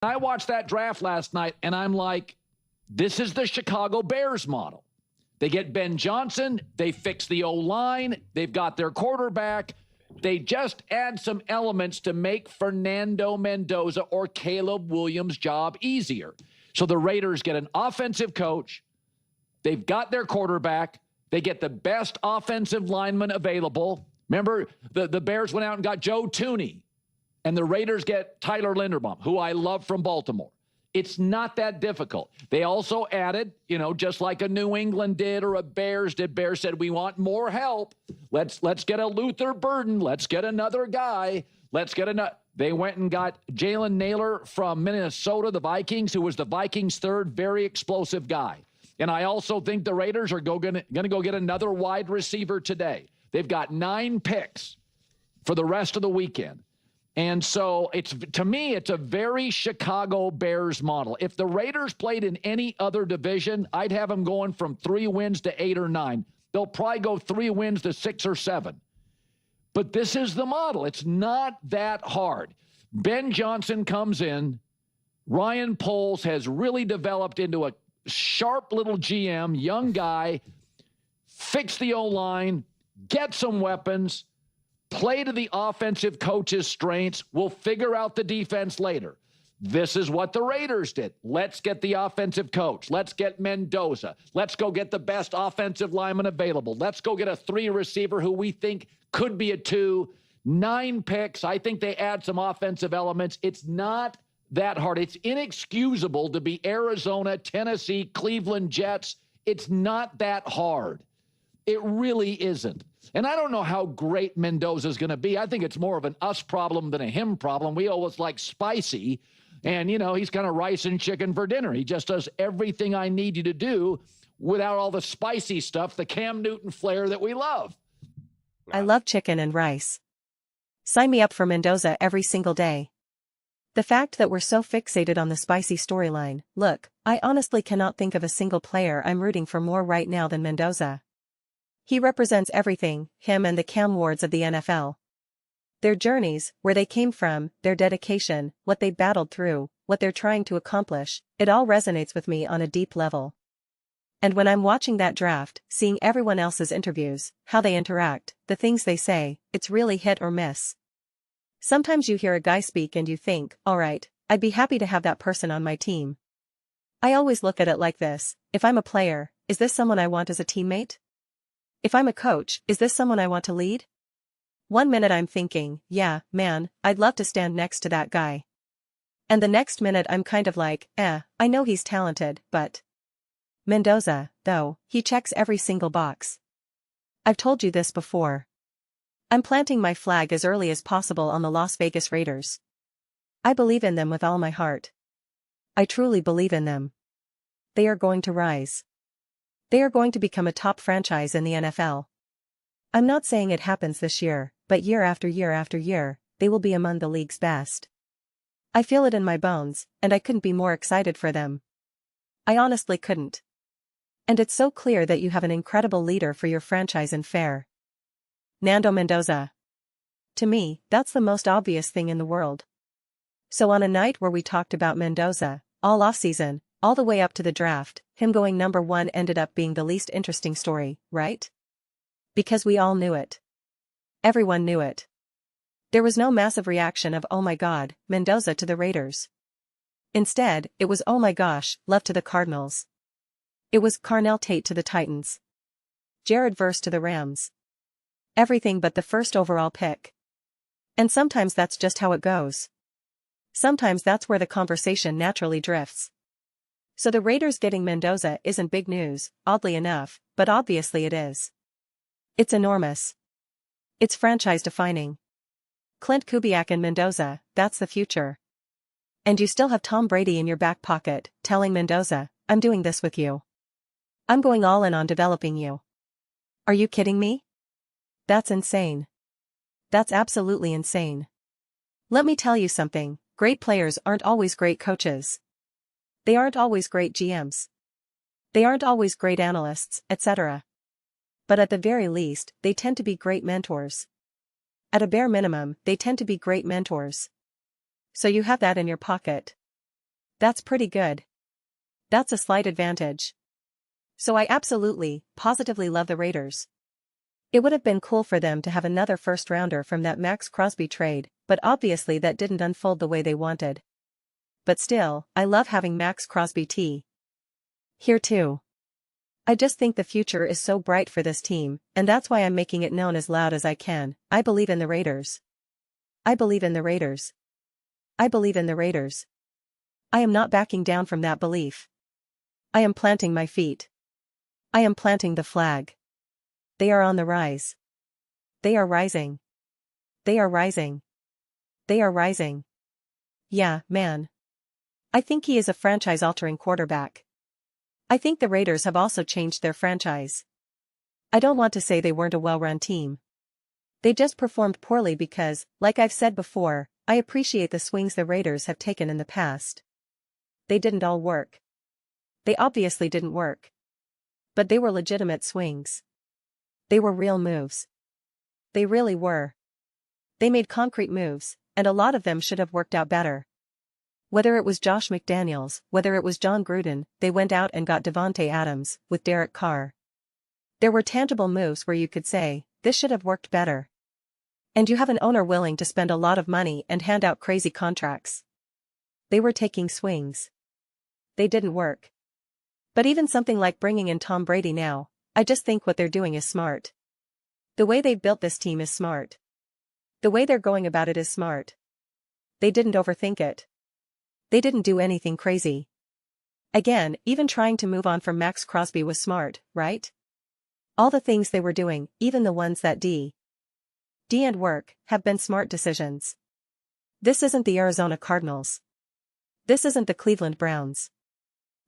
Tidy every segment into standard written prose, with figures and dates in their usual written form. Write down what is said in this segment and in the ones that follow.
I watched that draft last night, and I'm like, this is the Chicago Bears model. They get Ben Johnson. They fix the O-line. They've got their quarterback. They just add some elements to make Fernando Mendoza or Caleb Williams' job easier. So the Raiders get an offensive coach. They've got their quarterback. They get the best offensive lineman available. Remember, the Bears went out and got Joe Thuney. And the Raiders get Tyler Linderbaum, who I love from Baltimore. It's not that difficult. They also added, just like a New England did or a Bears did. Bears said, we want more help. Let's get a Luther Burden. Let's get another guy. They went and got Jalen Naylor from Minnesota, the Vikings, who was the Vikings' third very explosive guy. And I also think the Raiders are going to go get another wide receiver today. They've got 9 picks for the rest of the weekend. And so to me, it's a very Chicago Bears model. If the Raiders played in any other division, I'd have them going from 3 wins to 8 or 9. They'll probably go 3 wins to 6 or 7. But this is the model. It's not that hard. Ben Johnson comes in. Ryan Poles has really developed into a sharp little GM, young guy. Fix the O-line, get some weapons, play to the offensive coach's strengths. We'll figure out the defense later. This is what the Raiders did. Let's get the offensive coach. Let's get Mendoza. Let's go get the best offensive lineman available. Let's go get a 3 receiver who we think could be a 2. 9 picks. I think they add some offensive elements. It's not that hard. It's inexcusable to be Arizona, Tennessee, Cleveland Jets. It's not that hard. It really isn't. And I don't know how great Mendoza is going to be. I think it's more of an us problem than a him problem. We always like spicy. And, he's kind of rice and chicken for dinner. He just does everything I need you to do without all the spicy stuff, the Cam Newton flair that we love. I love chicken and rice. Sign me up for Mendoza every single day. The fact that we're so fixated on the spicy storyline, look, I honestly cannot think of a single player I'm rooting for more right now than Mendoza. He represents everything, him and the Cam Wards of the NFL. Their journeys, where they came from, their dedication, what they battled through, what they're trying to accomplish, it all resonates with me on a deep level. And when I'm watching that draft, seeing everyone else's interviews, how they interact, the things they say, it's really hit or miss. Sometimes you hear a guy speak and you think, all right, I'd be happy to have that person on my team. I always look at it like this: if I'm a player, is this someone I want as a teammate? If I'm a coach, is this someone I want to lead? One minute I'm thinking, yeah, man, I'd love to stand next to that guy. And the next minute I'm kind of like, I know he's talented, but... Mendoza, though, he checks every single box. I've told you this before. I'm planting my flag as early as possible on the Las Vegas Raiders. I believe in them with all my heart. I truly believe in them. They are going to rise. They are going to become a top franchise in the NFL. I'm not saying it happens this year, but year after year after year, they will be among the league's best. I feel it in my bones, and I couldn't be more excited for them. I honestly couldn't. And it's so clear that you have an incredible leader for your franchise in Fernando Mendoza. To me, that's the most obvious thing in the world. So on a night where we talked about Mendoza, all offseason, all the way up to the draft, him going number 1 ended up being the least interesting story, right? Because we all knew it. Everyone knew it. There was no massive reaction of oh my god, Mendoza to the Raiders. Instead, it was oh my gosh, love to the Cardinals. It was Carnell Tate to the Titans. Jared Verse to the Rams. Everything but the first overall pick. And sometimes that's just how it goes. Sometimes that's where the conversation naturally drifts. So the Raiders getting Mendoza isn't big news, oddly enough, but obviously it is. It's enormous. It's franchise-defining. Clint Kubiak and Mendoza, that's the future. And you still have Tom Brady in your back pocket, telling Mendoza, I'm doing this with you. I'm going all in on developing you. Are you kidding me? That's insane. That's absolutely insane. Let me tell you something, great players aren't always great coaches. They aren't always great GMs. They aren't always great analysts, etc. But at the very least, they tend to be great mentors. At a bare minimum, they tend to be great mentors. So you have that in your pocket. That's pretty good. That's a slight advantage. So I absolutely, positively love the Raiders. It would have been cool for them to have another first-rounder from that Max Crosby trade, but obviously that didn't unfold the way they wanted. But still, I love having Max Crosby here too. I just think the future is so bright for this team, and that's why I'm making it known as loud as I can. I believe in the Raiders. I believe in the Raiders. I believe in the Raiders. I am not backing down from that belief. I am planting my feet. I am planting the flag. They are on the rise. They are rising. They are rising. They are rising. Yeah, man. I think he is a franchise-altering quarterback. I think the Raiders have also changed their franchise. I don't want to say they weren't a well-run team. They just performed poorly because, like I've said before, I appreciate the swings the Raiders have taken in the past. They didn't all work. They obviously didn't work. But they were legitimate swings. They were real moves. They really were. They made concrete moves, and a lot of them should have worked out better. Whether it was Josh McDaniels, whether it was John Gruden, they went out and got Devontae Adams, with Derek Carr. There were tangible moves where you could say, this should have worked better. And you have an owner willing to spend a lot of money and hand out crazy contracts. They were taking swings. They didn't work. But even something like bringing in Tom Brady now, I just think what they're doing is smart. The way they've built this team is smart. The way they're going about it is smart. They didn't overthink it. They didn't do anything crazy. Again, even trying to move on from Max Crosby was smart, right? All the things they were doing, even the ones that and work, have been smart decisions. This isn't the Arizona Cardinals. This isn't the Cleveland Browns.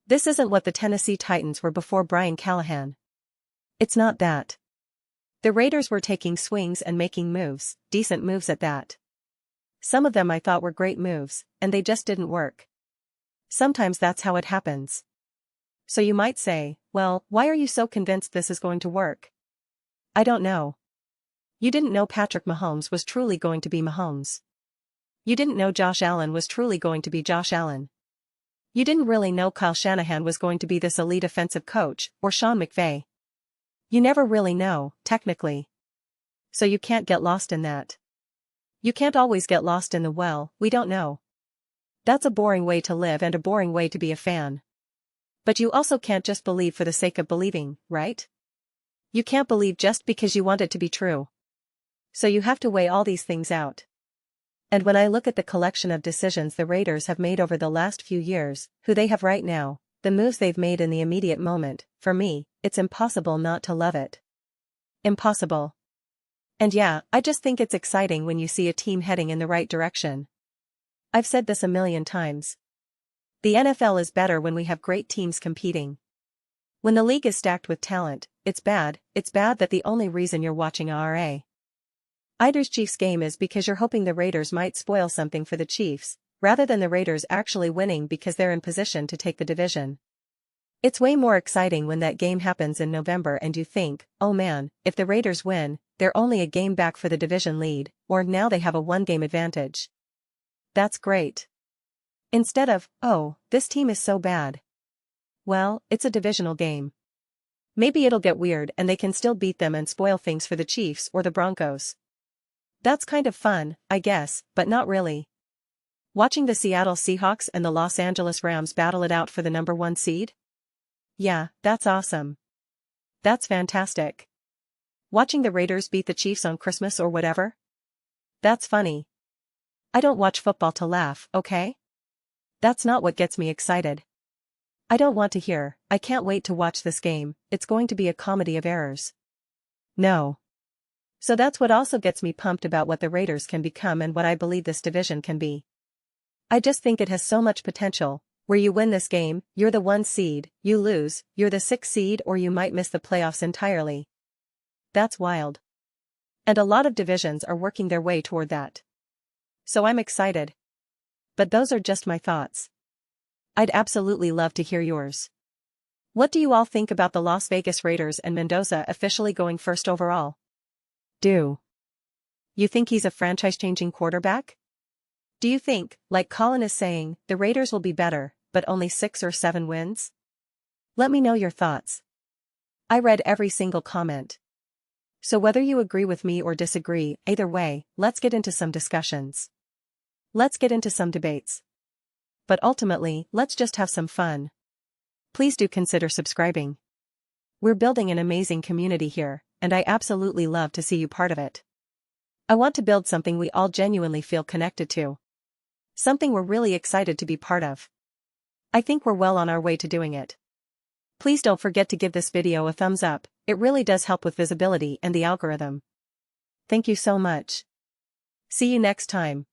This isn't what the Tennessee Titans were before Brian Callahan. It's not that. The Raiders were taking swings and making moves, decent moves at that. Some of them I thought were great moves, and they just didn't work. Sometimes that's how it happens. So you might say, well, why are you so convinced this is going to work? I don't know. You didn't know Patrick Mahomes was truly going to be Mahomes. You didn't know Josh Allen was truly going to be Josh Allen. You didn't really know Kyle Shanahan was going to be this elite offensive coach, or Sean McVay. You never really know, technically. So you can't get lost in that. You can't always get lost in the well, we don't know. That's a boring way to live and a boring way to be a fan. But you also can't just believe for the sake of believing, right? You can't believe just because you want it to be true. So you have to weigh all these things out. And when I look at the collection of decisions the Raiders have made over the last few years, who they have right now, the moves they've made in the immediate moment, for me, it's impossible not to love it. Impossible. And yeah, I just think it's exciting when you see a team heading in the right direction. I've said this a million times. The NFL is better when we have great teams competing. When the league is stacked with talent, it's bad that the only reason you're watching a Raiders Chiefs game is because you're hoping the Raiders might spoil something for the Chiefs, rather than the Raiders actually winning because they're in position to take the division. It's way more exciting when that game happens in November and you think, oh man, if the Raiders win, they're only a game back for the division lead, or now they have a one-game advantage. That's great. Instead of, oh, this team is so bad. Well, it's a divisional game. Maybe it'll get weird and they can still beat them and spoil things for the Chiefs or the Broncos. That's kind of fun, I guess, but not really. Watching the Seattle Seahawks and the Los Angeles Rams battle it out for the number 1 seed? Yeah, that's awesome. That's fantastic. Watching the Raiders beat the Chiefs on Christmas or whatever? That's funny. I don't watch football to laugh, okay? That's not what gets me excited. I don't want to hear, I can't wait to watch this game, it's going to be a comedy of errors. No. So that's what also gets me pumped about what the Raiders can become and what I believe this division can be. I just think it has so much potential, where you win this game, you're the 1 seed, you lose, you're the 6th seed or you might miss the playoffs entirely. That's wild. And a lot of divisions are working their way toward that. So I'm excited. But those are just my thoughts. I'd absolutely love to hear yours. What do you all think about the Las Vegas Raiders and Mendoza officially going first overall? Do you think he's a franchise-changing quarterback? Do you think, like Colin is saying, the Raiders will be better, but only 6 or 7 wins? Let me know your thoughts. I read every single comment. So whether you agree with me or disagree, either way, let's get into some discussions. Let's get into some debates. But ultimately, let's just have some fun. Please do consider subscribing. We're building an amazing community here, and I absolutely love to see you part of it. I want to build something we all genuinely feel connected to. Something we're really excited to be part of. I think we're well on our way to doing it. Please don't forget to give this video a thumbs up, it really does help with visibility and the algorithm. Thank you so much. See you next time.